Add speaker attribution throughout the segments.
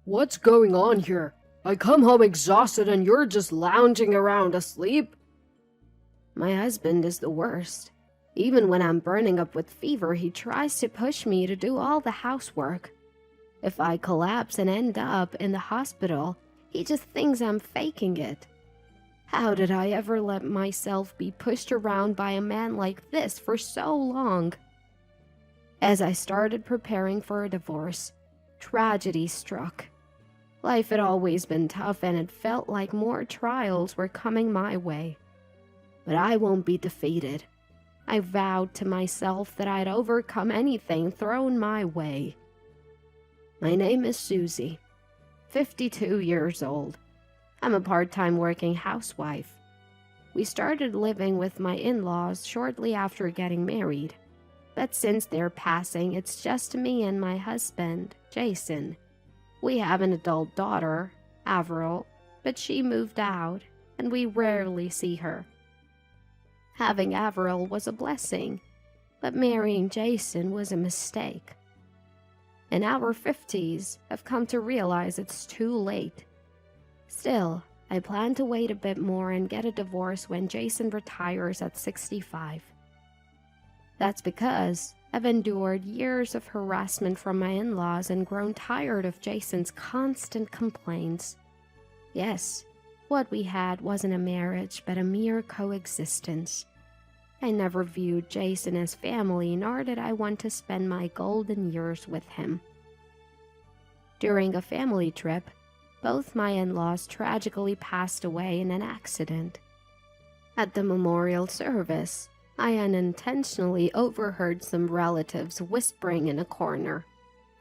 Speaker 1: What's going on here? I come home exhausted and you're just lounging around asleep?
Speaker 2: My husband is the worst. Even when I'm burning up with fever, he tries to push me to do all the housework. If I collapse and end up in the hospital, he just thinks I'm faking it. How did I ever let myself be pushed around by a man like this for so long? As I started preparing for a divorce, tragedy struck. Life had always been tough and it felt like more trials were coming my way. But I won't be defeated. I vowed to myself that I'd overcome anything thrown my way. My name is Susie, 52 years old. I'm a part-time working housewife. We started living with my in-laws shortly after getting married. But since their passing, it's just me and my husband, Jason. We have an adult daughter, Avril, but she moved out, and we rarely see her. Having Avril was a blessing, but marrying Jason was a mistake. In our 50s, I've come to realize it's too late. Still, I plan to wait a bit more and get a divorce when Jason retires at 65. That's because I've endured years of harassment from my in-laws and grown tired of Jason's constant complaints. Yes, what we had wasn't a marriage, but a mere coexistence. I never viewed Jason as family, nor did I want to spend my golden years with him. During a family trip, both my in-laws tragically passed away in an accident. At the memorial service, I unintentionally overheard some relatives whispering in a corner,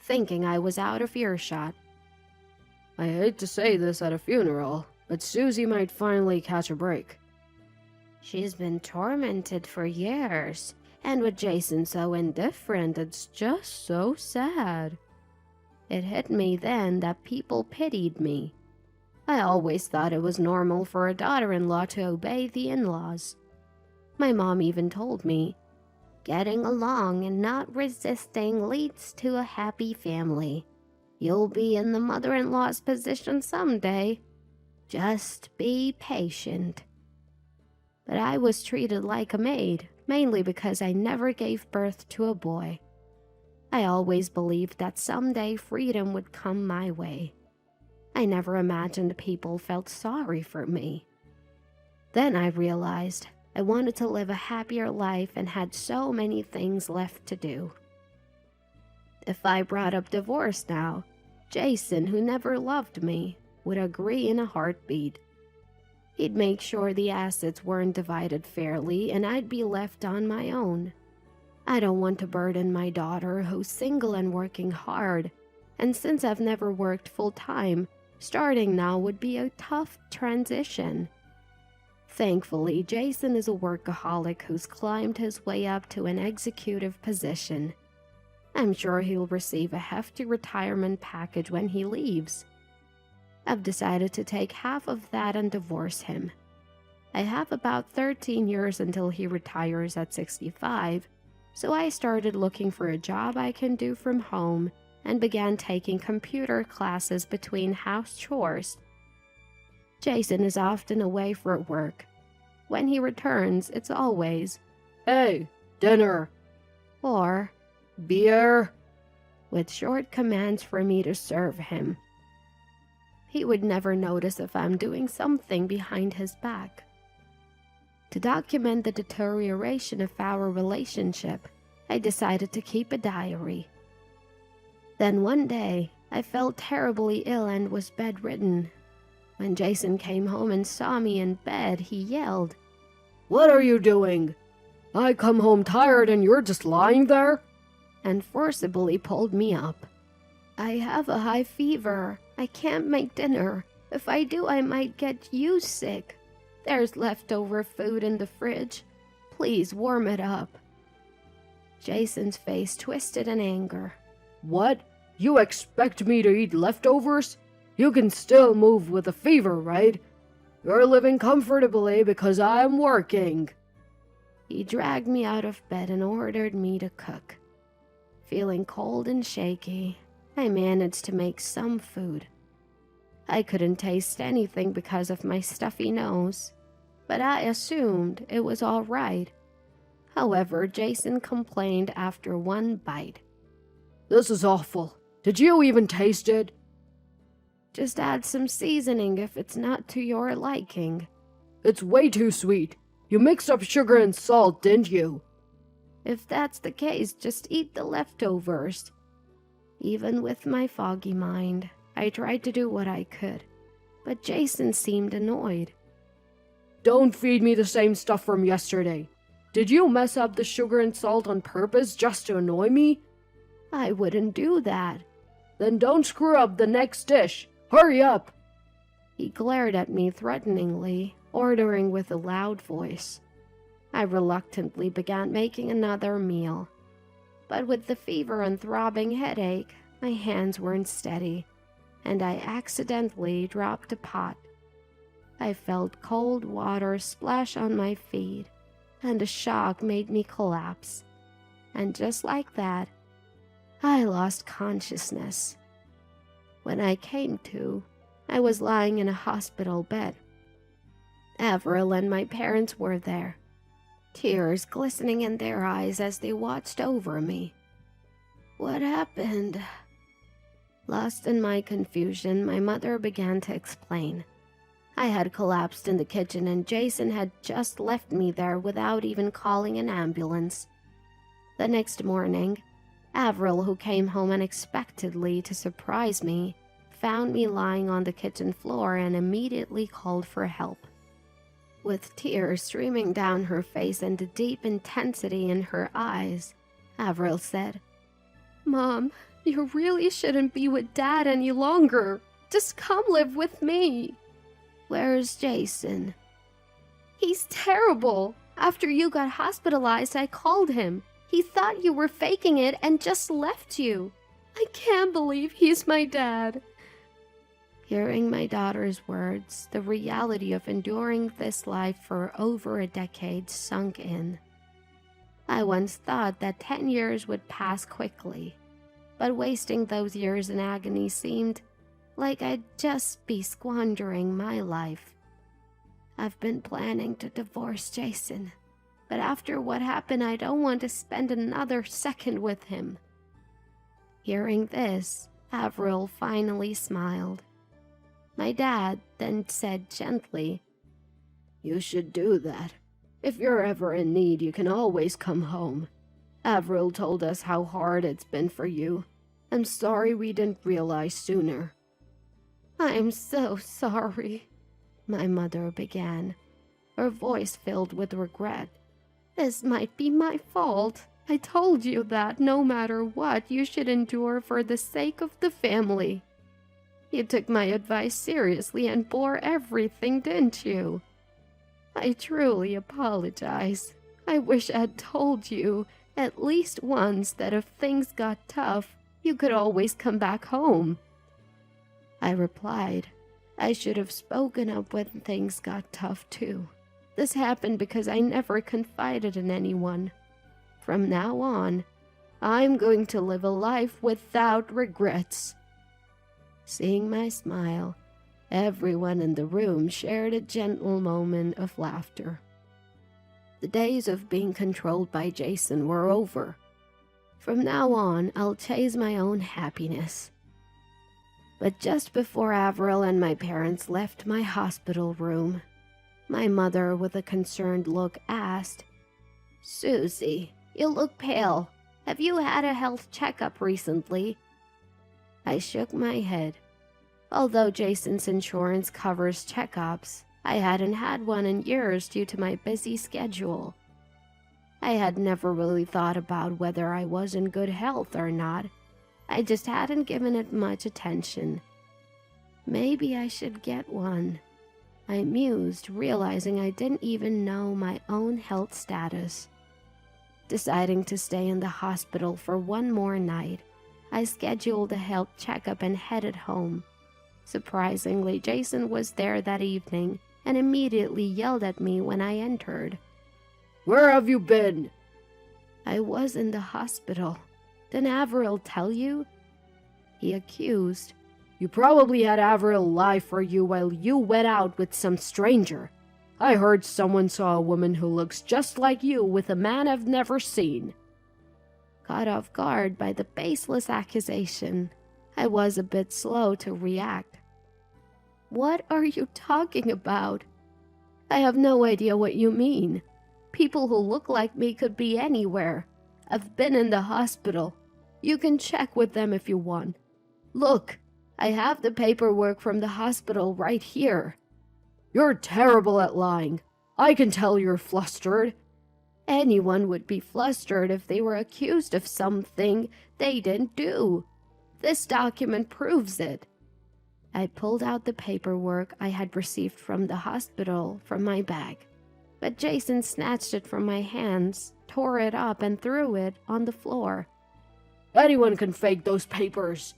Speaker 2: thinking I was out of earshot.
Speaker 1: I hate to say this at a funeral, but Susie might finally catch a break.
Speaker 2: She's been tormented for years, and with Jason so indifferent, it's just so sad. It hit me then that people pitied me. I always thought it was normal for a daughter-in-law to obey the in-laws. My mom even told me, getting along and not resisting leads to a happy family. You'll be in the mother-in-law's position someday. Just be patient. But I was treated like a maid, mainly because I never gave birth to a boy. I always believed that someday freedom would come my way. I never imagined people felt sorry for me. Then I realized I wanted to live a happier life and had so many things left to do. If I brought up divorce now, Jason, who never loved me, would agree in a heartbeat. He'd make sure the assets weren't divided fairly and I'd be left on my own. I don't want to burden my daughter, who's single and working hard, and since I've never worked full-time, starting now would be a tough transition. Thankfully, Jason is a workaholic who's climbed his way up to an executive position. I'm sure he'll receive a hefty retirement package when he leaves. I've decided to take half of that and divorce him. I have about 13 years until he retires at 65, so I started looking for a job I can do from home and began taking computer classes between house chores. Jason is often away for work. When he returns, it's always,
Speaker 1: "Hey, dinner!"
Speaker 2: or
Speaker 1: "Beer!"
Speaker 2: with short commands for me to serve him. He would never notice if I'm doing something behind his back. To document the deterioration of our relationship, I decided to keep a diary. Then one day, I felt terribly ill and was bedridden. When Jason came home and saw me in bed, he yelled,
Speaker 1: "What are you doing? I come home tired and you're just lying there?"
Speaker 2: and forcibly pulled me up. "I have a high fever. I can't make dinner. If I do, I might get you sick. There's leftover food in the fridge. Please warm it up." Jason's face twisted in anger.
Speaker 1: "What? You expect me to eat leftovers? You can still move with a fever, right? You're living comfortably because I'm working."
Speaker 2: He dragged me out of bed and ordered me to cook. Feeling cold and shaky, I managed to make some food. I couldn't taste anything because of my stuffy nose, but I assumed it was all right. However, Jason complained after one bite.
Speaker 1: This is awful. Did you even taste it?
Speaker 2: Just add some seasoning if it's not to your liking.
Speaker 1: It's way too sweet. You mixed up sugar and salt, didn't you?
Speaker 2: If that's the case, just eat the leftovers. Even with my foggy mind, I tried to do what I could, but Jason seemed annoyed.
Speaker 1: Don't feed me the same stuff from yesterday. Did you mess up the sugar and salt on purpose just to annoy me?
Speaker 2: I wouldn't do that.
Speaker 1: Then don't screw up the next dish. Hurry up!
Speaker 2: He glared at me threateningly, ordering with a loud voice. I reluctantly began making another meal. But with the fever and throbbing headache, my hands weren't steady, and I accidentally dropped a pot. I felt cold water splash on my feet, and a shock made me collapse. And just like that, I lost consciousness. When I came to, I was lying in a hospital bed. Avril and my parents were there, tears glistening in their eyes as they watched over me. What happened? Lost in my confusion, my mother began to explain. I had collapsed in the kitchen and Jason had just left me there without even calling an ambulance. The next morning, Avril, who came home unexpectedly to surprise me, found me lying on the kitchen floor and immediately called for help. With tears streaming down her face and a deep intensity in her eyes, Avril said, "Mom, you really shouldn't be with Dad any longer. Just come live with me." "Where's Jason?" "He's terrible. After you got hospitalized, I called him. He thought you were faking it and just left you. I can't believe he's my dad." Hearing my daughter's words, the reality of enduring this life for over a decade sunk in. I once thought that 10 years would pass quickly, but wasting those years in agony seemed like I'd just be squandering my life. I've been planning to divorce Jason, but after what happened, I don't want to spend another second with him. Hearing this, Avril finally smiled. My dad then said gently, "You should do that. If you're ever in need, you can always come home. Avril told us how hard it's been for you. I'm sorry we didn't realize sooner." "I'm so sorry," my mother began, her voice filled with regret. "This might be my fault. I told you that no matter what, you should endure for the sake of the family. You took my advice seriously and bore everything, didn't you? I truly apologize. I wish I'd told you at least once that if things got tough, you could always come back home." I replied, "I should have spoken up when things got tough too. This happened because I never confided in anyone. From now on, I'm going to live a life without regrets." Seeing my smile, everyone in the room shared a gentle moment of laughter. The days of being controlled by Jason were over. From now on, I'll chase my own happiness. But just before Avril and my parents left my hospital room, my mother, with a concerned look, asked, "Susie, you look pale. Have you had a health checkup recently?" I shook my head. Although Jason's insurance covers checkups, I hadn't had one in years due to my busy schedule. I had never really thought about whether I was in good health or not. I just hadn't given it much attention. Maybe I should get one, I mused, realizing I didn't even know my own health status. Deciding to stay in the hospital for one more night, I scheduled a health checkup and headed home. Surprisingly, Jason was there that evening and immediately yelled at me when I entered.
Speaker 1: "Where have you been?"
Speaker 2: "I was in the hospital. Didn't Avril tell you?" he accused,
Speaker 1: You probably had Avril lie for you while you went out with some stranger. I heard someone saw a woman who looks just like you with a man I've never seen."
Speaker 2: Caught off guard by the baseless accusation, I was a bit slow to react. "What are you talking about? I have no idea what you mean. People who look like me could be anywhere. I've been in the hospital. You can check with them if you want. Look, I have the paperwork from the hospital right here."
Speaker 1: "You're terrible at lying. I can tell you're flustered."
Speaker 2: Anyone would be flustered if they were accused of something they didn't do. This document proves it. I pulled out the paperwork I had received from the hospital from my bag, but Jason snatched it from my hands, tore it up, and threw it on the floor.
Speaker 1: "Anyone can fake those papers."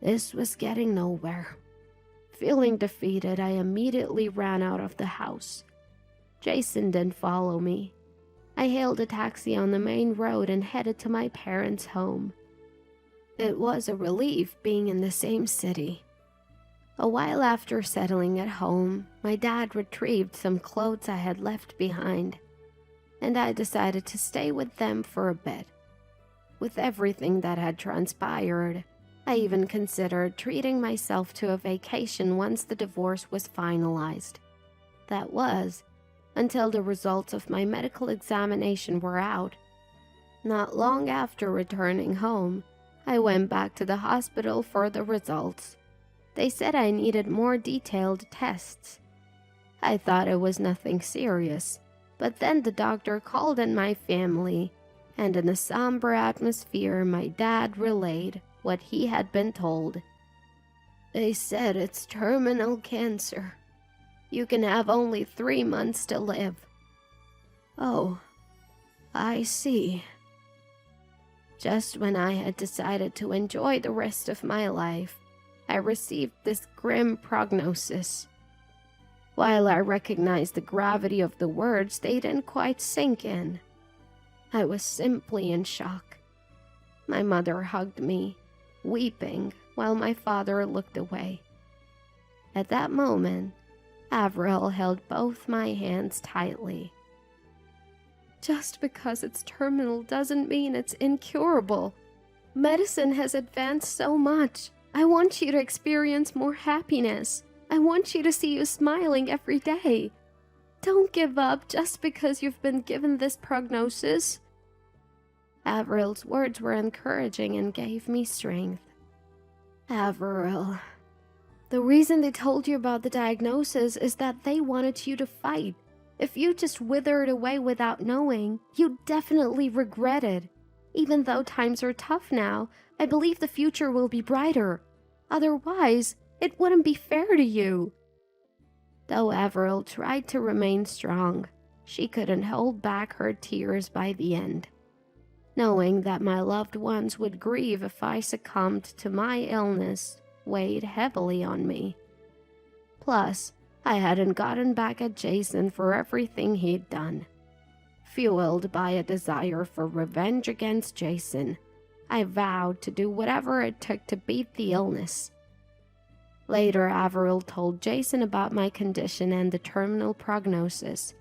Speaker 2: This was getting nowhere. Feeling defeated, I immediately ran out of the house. Jason didn't follow me. I hailed a taxi on the main road and headed to my parents' home. It was a relief being in the same city. A while after settling at home, my dad retrieved some clothes I had left behind, and I decided to stay with them for a bit. With everything that had transpired, I even considered treating myself to a vacation once the divorce was finalized. That was, until the results of my medical examination were out. Not long after returning home, I went back to the hospital for the results. They said I needed more detailed tests. I thought it was nothing serious, but then the doctor called in my family, and in a somber atmosphere, my dad relayed what he had been told. "They said it's terminal cancer. You can have only 3 months to live." "Oh, I see." Just when I had decided to enjoy the rest of my life, I received this grim prognosis. While I recognized the gravity of the words, they didn't quite sink in. I was simply in shock. My mother hugged me, weeping, while my father looked away. At that moment, Avril held both my hands tightly. "Just because it's terminal doesn't mean it's incurable. Medicine has advanced so much. I want you to experience more happiness. I want you to see you smiling every day. Don't give up just because you've been given this prognosis." Avril's words were encouraging and gave me strength. "Avril, the reason they told you about the diagnosis is that they wanted you to fight. If you just withered away without knowing, you'd definitely regret it. Even though times are tough now, I believe the future will be brighter. Otherwise, it wouldn't be fair to you." Though Avril tried to remain strong, she couldn't hold back her tears by the end. Knowing that my loved ones would grieve if I succumbed to my illness weighed heavily on me. Plus, I hadn't gotten back at Jason for everything he'd done. Fueled by a desire for revenge against Jason, I vowed to do whatever it took to beat the illness. Later, Avril told Jason about my condition and the terminal prognosis,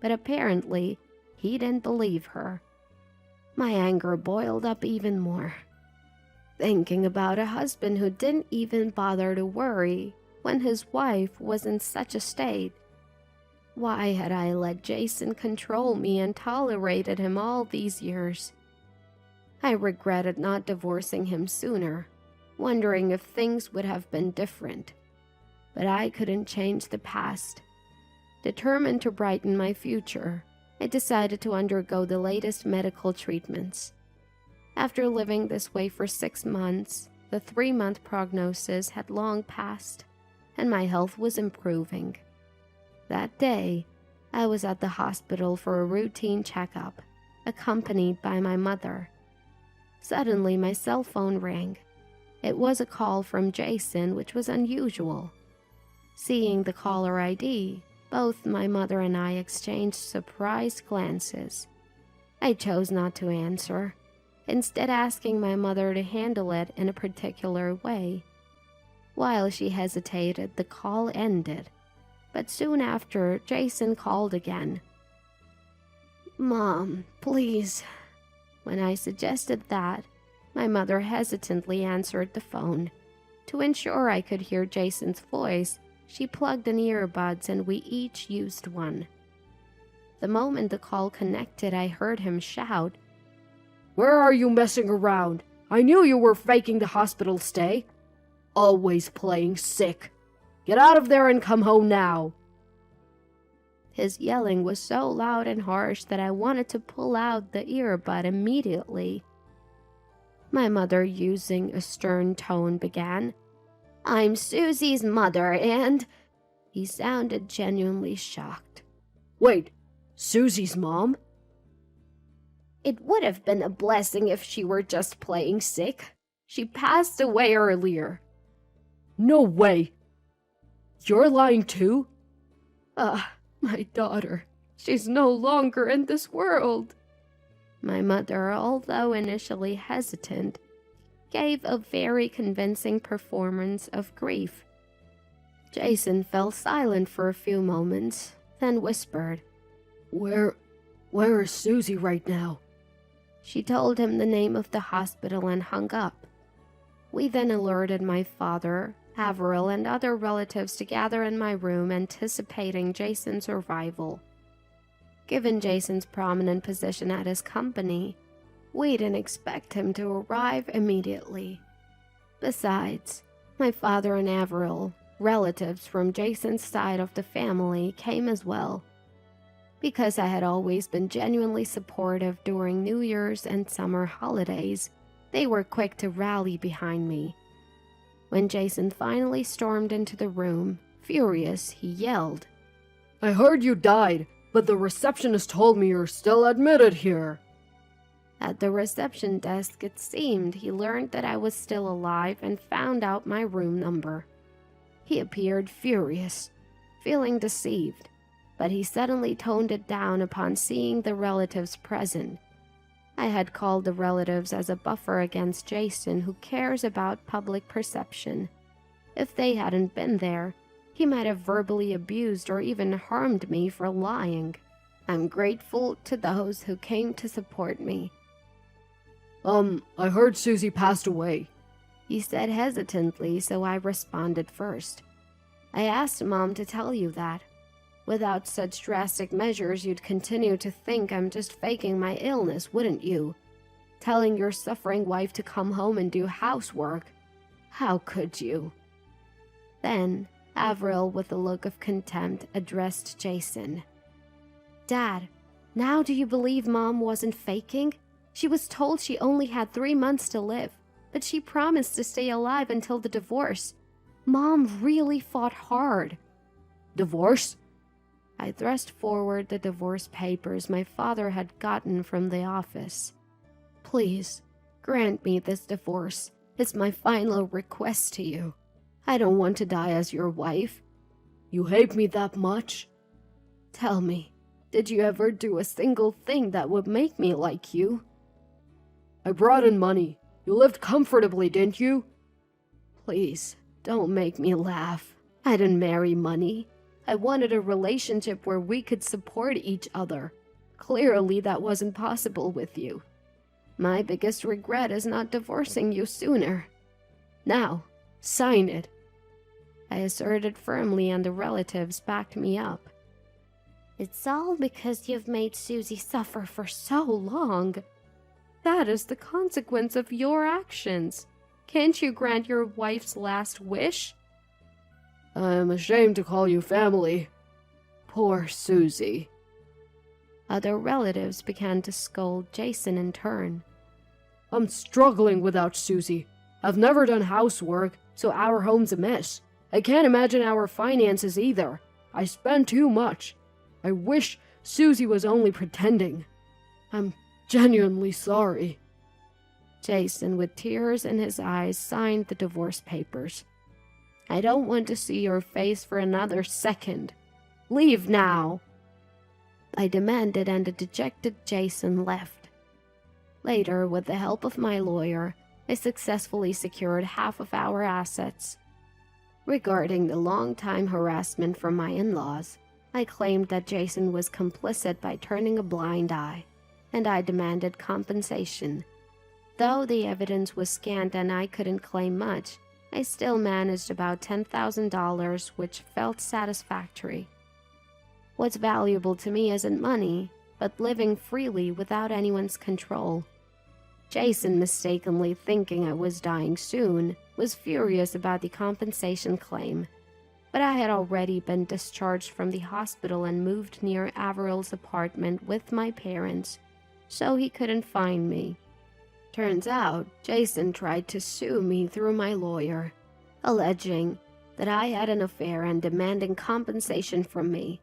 Speaker 2: but apparently, he didn't believe her. My anger boiled up even more. Thinking about a husband who didn't even bother to worry when his wife was in such a state. Why had I let Jason control me and tolerated him all these years? I regretted not divorcing him sooner, wondering if things would have been different. But I couldn't change the past. Determined to brighten my future, I decided to undergo the latest medical treatments. After living this way for 6 months, the 3-month prognosis had long passed, and my health was improving. That day, I was at the hospital for a routine checkup, accompanied by my mother. Suddenly, my cell phone rang. It was a call from Jason, which was unusual. Seeing the caller ID, both my mother and I exchanged surprised glances. I chose not to answer, instead asking my mother to handle it in a particular way. While she hesitated, the call ended. But soon after, Jason called again. "Mom, please." When I suggested that, my mother hesitantly answered the phone. To ensure I could hear Jason's voice, she plugged in earbuds and we each used one. The moment the call connected, I heard him shout,
Speaker 1: "Where are you messing around? I knew you were faking the hospital stay. Always playing sick. Get out of there and come home now."
Speaker 2: His yelling was so loud and harsh that I wanted to pull out the earbud immediately. My mother, using a stern tone, began, "I'm Susie's mother and—" He sounded genuinely shocked.
Speaker 1: "Wait, Susie's mom?"
Speaker 2: "It would have been a blessing if she were just playing sick. She passed away earlier."
Speaker 1: "No way. You're lying too?" My daughter. She's no longer in this world." My mother, although initially hesitant, gave a very convincing performance of grief. Jason fell silent for a few moments, then whispered, Where is Susie right now?"
Speaker 2: She told him the name of the hospital and hung up. We then alerted my father, Averill, and other relatives to gather in my room, anticipating Jason's arrival. Given Jason's prominent position at his company, we didn't expect him to arrive immediately. Besides, my father and Averill, relatives from Jason's side of the family, came as well. Because I had always been genuinely supportive during New Year's and summer holidays, they were quick to rally behind me. When Jason finally stormed into the room, furious, he yelled,
Speaker 1: "I heard you died, but the receptionist told me you're still admitted here."
Speaker 2: At the reception desk, it seemed he learned that I was still alive and found out my room number. He appeared furious, feeling deceived, but he suddenly toned it down upon seeing the relatives present. I had called the relatives as a buffer against Jason, who cares about public perception. If they hadn't been there, he might have verbally abused or even harmed me for lying. I'm grateful to those who came to support me.
Speaker 1: I heard Susie passed away,"
Speaker 2: He said hesitantly, so I responded first. "I asked Mom to tell you that. Without such drastic measures, you'd continue to think I'm just faking my illness, wouldn't you? Telling your suffering wife to come home and do housework. How could you?" Then, Averill, with a look of contempt, addressed Jason. "Dad, now do you believe Mom wasn't faking? She was told she only had 3 months to live, but she promised to stay alive until the divorce. Mom really fought hard."
Speaker 1: "Divorce?"
Speaker 2: I thrust forward the divorce papers my father had gotten from the office. "Please, grant me this divorce. It's my final request to you. I don't want to die as your wife."
Speaker 1: "You hate me that much?"
Speaker 2: "Tell me, did you ever do a single thing that would make me like you?"
Speaker 1: "I brought in money. You lived comfortably, didn't you?"
Speaker 2: "Please, don't make me laugh. I didn't marry money. I wanted a relationship where we could support each other. Clearly, that wasn't possible with you. My biggest regret is not divorcing you sooner. Now, sign it." I asserted firmly, and the relatives backed me up. "It's all because you've made Susie suffer for so long. That is the consequence of your actions. Can't you grant your wife's last wish?"
Speaker 1: "I'm ashamed to call you family. Poor Susie."
Speaker 2: Other relatives began to scold Jason in turn.
Speaker 1: "I'm struggling without Susie. I've never done housework, so our home's a mess. I can't imagine our finances either. I spend too much. I wish Susie was only pretending. I'm genuinely sorry."
Speaker 2: Jason, with tears in his eyes, signed the divorce papers. "I don't want to see your face for another second. Leave now," I demanded, and the dejected Jason left. Later, with the help of my lawyer, I successfully secured half of our assets. Regarding the long-time harassment from my in-laws, I claimed that Jason was complicit by turning a blind eye, and I demanded compensation. Though the evidence was scant and I couldn't claim much, I still managed about $10,000, which felt satisfactory. What's valuable to me isn't money, but living freely without anyone's control. Jason, mistakenly thinking I was dying soon, was furious about the compensation claim, but I had already been discharged from the hospital and moved near Averil's apartment with my parents, so he couldn't find me. Turns out, Jason tried to sue me through my lawyer, alleging that I had an affair and demanding compensation from me.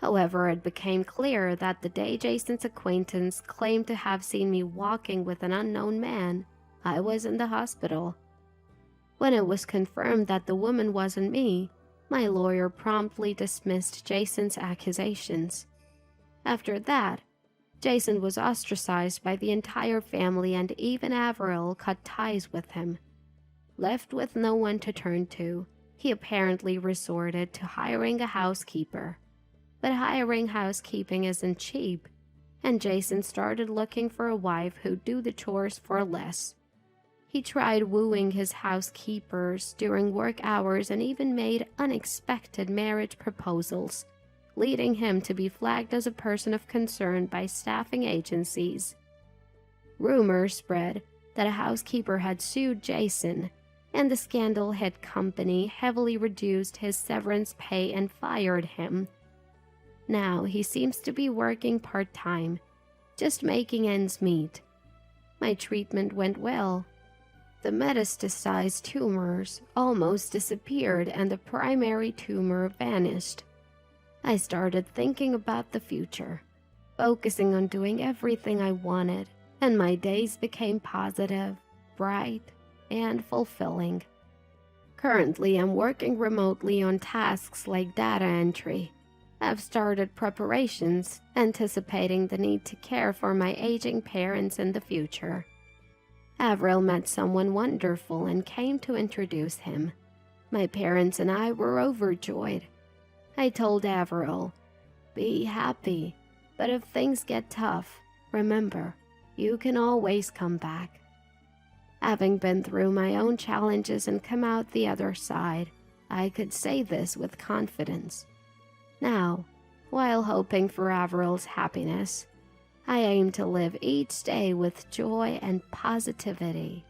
Speaker 2: However, it became clear that the day Jason's acquaintance claimed to have seen me walking with an unknown man, I was in the hospital. When it was confirmed that the woman wasn't me, my lawyer promptly dismissed Jason's accusations. After that, Jason was ostracized by the entire family, and even Averil cut ties with him. Left with no one to turn to, he apparently resorted to hiring a housekeeper. But hiring housekeeping isn't cheap, and Jason started looking for a wife who'd do the chores for less. He tried wooing his housekeepers during work hours and even made unexpected marriage proposals, leading him to be flagged as a person of concern by staffing agencies. Rumors spread that a housekeeper had sued Jason, and the scandal hit company heavily reduced his severance pay and fired him. Now he seems to be working part-time, just making ends meet. My treatment went well. The metastasized tumors almost disappeared and the primary tumor vanished. I started thinking about the future, focusing on doing everything I wanted, and my days became positive, bright, and fulfilling. Currently, I'm working remotely on tasks like data entry. I've started preparations, anticipating the need to care for my aging parents in the future. Avril met someone wonderful and came to introduce him. My parents and I were overjoyed. I told Avril, "Be happy, but if things get tough, remember, you can always come back." Having been through my own challenges and come out the other side, I could say this with confidence. Now, while hoping for Averil's happiness, I aim to live each day with joy and positivity.